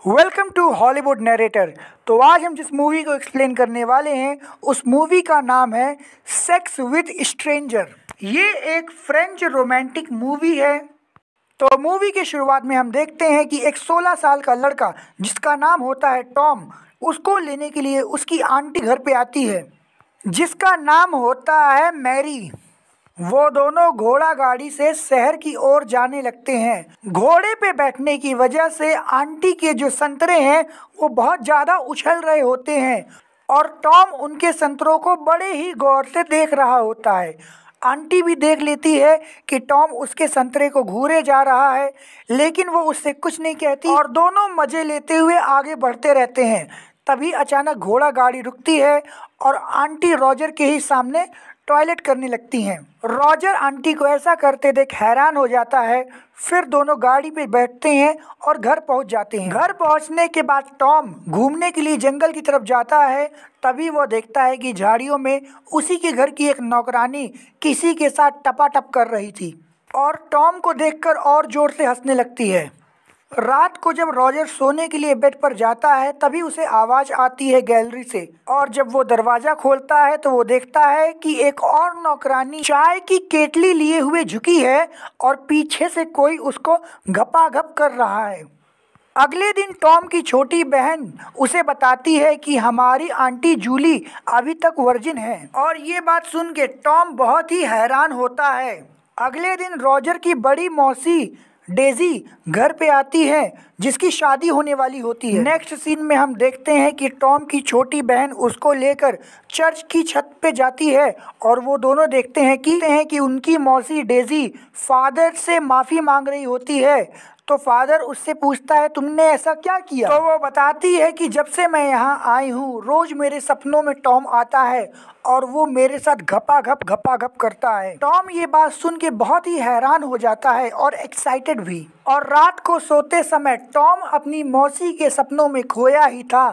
Welcome to Hollywood narrator. तो आज हम जिस मूवी को एक्सप्लेन करने वाले हैं उस मूवी का नाम है सेक्स विद स्ट्रेंजर। ये एक फ्रेंच रोमांटिक मूवी है। तो मूवी की शुरुआत में हम देखते हैं कि एक 16 साल का लड़का जिसका नाम होता है टॉम, उसको लेने के लिए उसकी आंटी घर पे आती है जिसका नाम होता है मैरी। वो दोनों घोड़ा गाड़ी से शहर की ओर जाने लगते हैं। घोड़े पे बैठने की वजह से आंटी के जो संतरे हैं वो बहुत ज़्यादा उछल रहे होते हैं और टॉम उनके संतरों को बड़े ही गौर से देख रहा होता है। आंटी भी देख लेती है कि टॉम उसके संतरे को घूरे जा रहा है, लेकिन वो उससे कुछ नहीं कहती और दोनों मज़े लेते हुए आगे बढ़ते रहते हैं। तभी अचानक घोड़ा गाड़ी रुकती है और आंटी रॉजर के ही सामने टॉयलेट करने लगती हैं। रॉजर आंटी को ऐसा करते देख हैरान हो जाता है। फिर दोनों गाड़ी पे बैठते हैं और घर पहुंच जाते हैं। घर पहुंचने के बाद टॉम घूमने के लिए जंगल की तरफ जाता है। तभी वो देखता है कि झाड़ियों में उसी के घर की एक नौकरानी किसी के साथ टपाटप कर रही थी और टॉम को देखकर और जोर से हंसने लगती है। रात को जब रॉजर सोने के लिए बेड पर जाता है तभी उसे आवाज़ आती है गैलरी से, और जब वो दरवाज़ा खोलता है तो वो देखता है कि एक और नौकरानी चाय की केतली लिए हुए झुकी है और पीछे से कोई उसको घपाघप कर रहा है। अगले दिन टॉम की छोटी बहन उसे बताती है कि हमारी आंटी जूली अभी तक वर्जिन है, और ये बात सुन के टॉम बहुत ही हैरान होता है। अगले दिन रॉजर की बड़ी मौसी डेजी घर पे आती है जिसकी शादी होने वाली होती है। नेक्स्ट सीन में हम देखते हैं कि टॉम की छोटी बहन उसको लेकर चर्च की छत पे जाती है और वो दोनों देखते हैं कि उनकी मौसी डेजी फादर से माफ़ी मांग रही होती है। तो फादर उससे पूछता है तुमने ऐसा क्या किया? तो वो बताती है कि जब से मैं यहाँ आई हूँ रोज मेरे सपनों में टॉम आता है और वो मेरे साथ घपाघप करता है। टॉम ये बात सुन के बहुत ही हैरान हो जाता है और एक्साइटेड भी। और रात को सोते समय टॉम अपनी मौसी के सपनों में खोया ही था।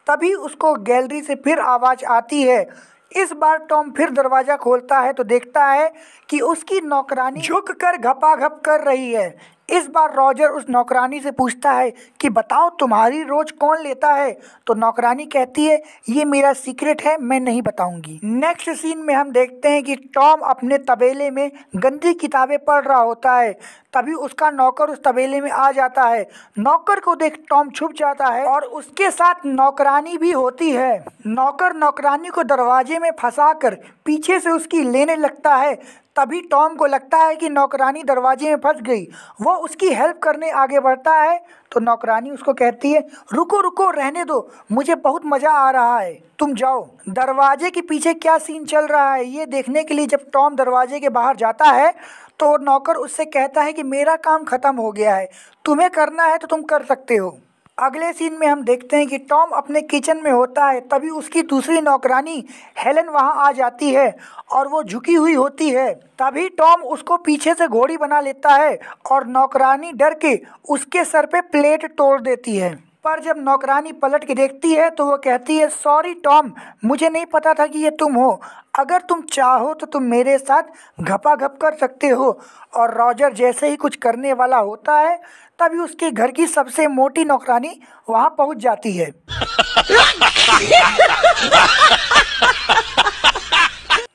तभी उसको गैलरी से फिर आवाज़ आती है। इस बार टॉम फिर दरवाज़ा खोलता है तो देखता है कि उसकी नौकरानी झुक कर घपाघप कर रही है। इस बार रॉजर उस नौकरानी से पूछता है कि बताओ तुम्हारी रोज कौन लेता है? तो नौकरानी कहती है ये मेरा सीक्रेट है, मैं नहीं बताऊंगी। नेक्स्ट सीन में हम देखते हैं कि टॉम अपने तबेले में गंदी किताबें पढ़ रहा होता है। तभी उसका नौकर उस तबेले में आ जाता है। नौकर को देख टॉम छुप जाता है और उसके साथ नौकरानी भी होती है। नौकर नौकरानी को दरवाजे में फंसाकर पीछे से उसकी लेने लगता है। तभी टॉम को लगता है कि नौकरानी दरवाजे में फंस गई। वो उसकी हेल्प करने आगे बढ़ता है तो नौकरानी उसको कहती है रुको रुको, रहने दो, मुझे बहुत मज़ा आ रहा है, तुम जाओ। दरवाजे के पीछे क्या सीन चल रहा है ये देखने के लिए जब टॉम दरवाजे के बाहर जाता है तो नौकर उससे कहता है कि मेरा काम ख़त्म हो गया है, तुम्हें करना है तो तुम कर सकते हो। अगले सीन में हम देखते हैं कि टॉम अपने किचन में होता है। तभी उसकी दूसरी नौकरानी हेलन वहां आ जाती है और वो झुकी हुई होती है। तभी टॉम उसको पीछे से घोड़ी बना लेता है और नौकरानी डर के उसके सर पे प्लेट तोड़ देती है। पर जब नौकरानी पलट के देखती है तो वो कहती है सॉरी टॉम, मुझे नहीं पता था कि ये तुम हो, अगर तुम चाहो तो तुम मेरे साथ घपाघप कर सकते हो। और रॉजर जैसे ही कुछ करने वाला होता है तभी उसके घर की सबसे मोटी नौकरानी वहां पहुंच जाती है।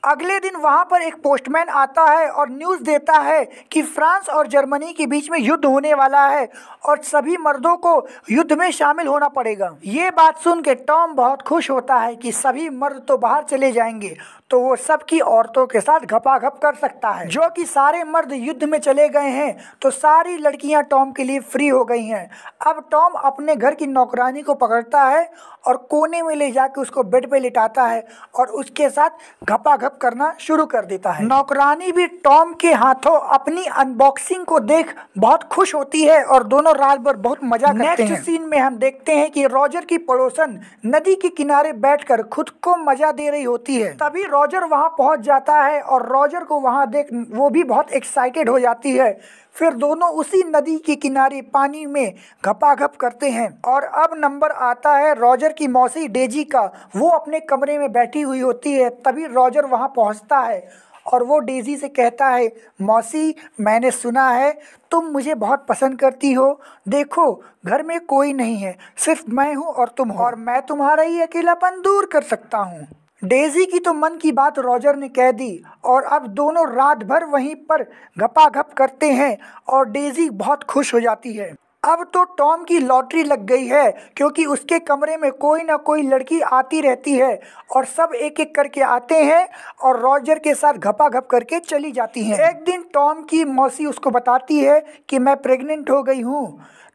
अगले दिन वहां पर एक पोस्टमैन आता है और न्यूज़ देता है कि फ्रांस और जर्मनी के बीच में युद्ध होने वाला है और सभी मर्दों को युद्ध में शामिल होना पड़ेगा। ये बात सुन के टॉम बहुत खुश होता है कि सभी मर्द तो बाहर चले जाएंगे तो वो सबकी औरतों के साथ घपाघप कर सकता है। जो कि सारे मर्द युद्ध में चले गए हैं तो सारी लड़कियां टॉम के लिए फ्री हो गई हैं। अब टॉम अपने घर की नौकरानी को पकड़ता है और कोने में ले जाके उसको बेड पे लिटाता है और उसके साथ घपाघप करना शुरू कर देता है। नौकरानी भी टॉम के हाथों अपनी अनबॉक्सिंग को देख बहुत खुश होती है और दोनों रात भर बहुत मजा करते हैं। नेक्स्ट सीन में हम देखते हैं कि रॉजर की पड़ोसन नदी के किनारे बैठकर खुद को मजा दे रही होती है। तभी रॉजर वहां पहुंच जाता है और रॉजर को वहां देख वो भी बहुत एक्साइटेड हो जाती है। फिर दोनों उसी नदी के किनारे पानी में घपाघप करते हैं। और अब नंबर आता है रॉजर की मौसी डेजी का। वो अपने कमरे में बैठी हुई होती है। तभी रॉजर वहां पहुंचता है और वो डेज़ी से कहता है, मौसी मैंने सुना है तुम मुझे बहुत पसंद करती हो। देखो घर में कोई नहीं है, सिर्फ मैं हूँ और तुम हो, और मैं तुम्हारा ही अकेलापन दूर कर सकता हूँ। डेज़ी की तो मन की बात रॉजर ने कह दी और अब दोनों रात भर वहीं पर घपाघप करते हैं और डेज़ी बहुत खुश हो जाती है। अब तो टॉम की लॉटरी लग गई है, क्योंकि उसके कमरे में कोई ना कोई लड़की आती रहती है और सब एक एक करके आते हैं और रॉजर के साथ घपाघप करके चली जाती हैं। एक दिन टॉम की मौसी उसको बताती है कि मैं प्रेग्नेंट हो गई हूँ।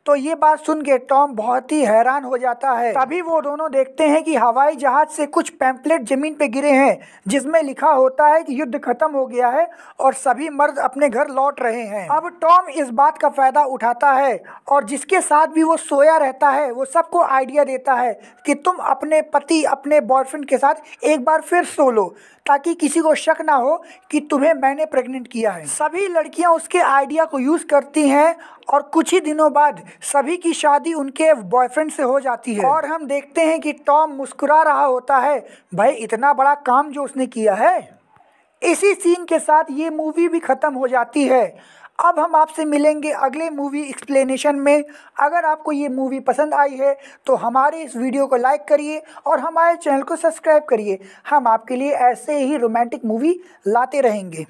तो ये बात सुन के टॉम बहुत ही हैरान हो जाता है। तभी वो दोनों देखते हैं कि हवाई जहाज से कुछ पैम्पलेट जमीन पे गिरे हैं, जिसमें लिखा होता है कि युद्ध खत्म हो गया है और सभी मर्द अपने घर लौट रहे हैं। अब टॉम इस बात का फायदा उठाता है और जिसके साथ भी वो सोया रहता है वो सबको आइडिया देता है कि तुम अपने पति अपने बॉयफ्रेंड के साथ एक बार फिर सो लो, ताकि किसी को शक ना हो कि तुम्हें मैंने प्रेग्नेंट किया है। सभी लड़कियां उसके आइडिया को यूज करती हैं और कुछ ही दिनों बाद सभी की शादी उनके बॉयफ्रेंड से हो जाती है। और हम देखते हैं कि टॉम मुस्कुरा रहा होता है, भाई इतना बड़ा काम जो उसने किया है। इसी सीन के साथ ये मूवी भी ख़त्म हो जाती है। अब हम आपसे मिलेंगे अगले मूवी एक्सप्लेनेशन में। अगर आपको ये मूवी पसंद आई है तो हमारे इस वीडियो को लाइक करिए और हमारे चैनल को सब्सक्राइब करिए। हम आपके लिए ऐसे ही रोमांटिक मूवी लाते रहेंगे।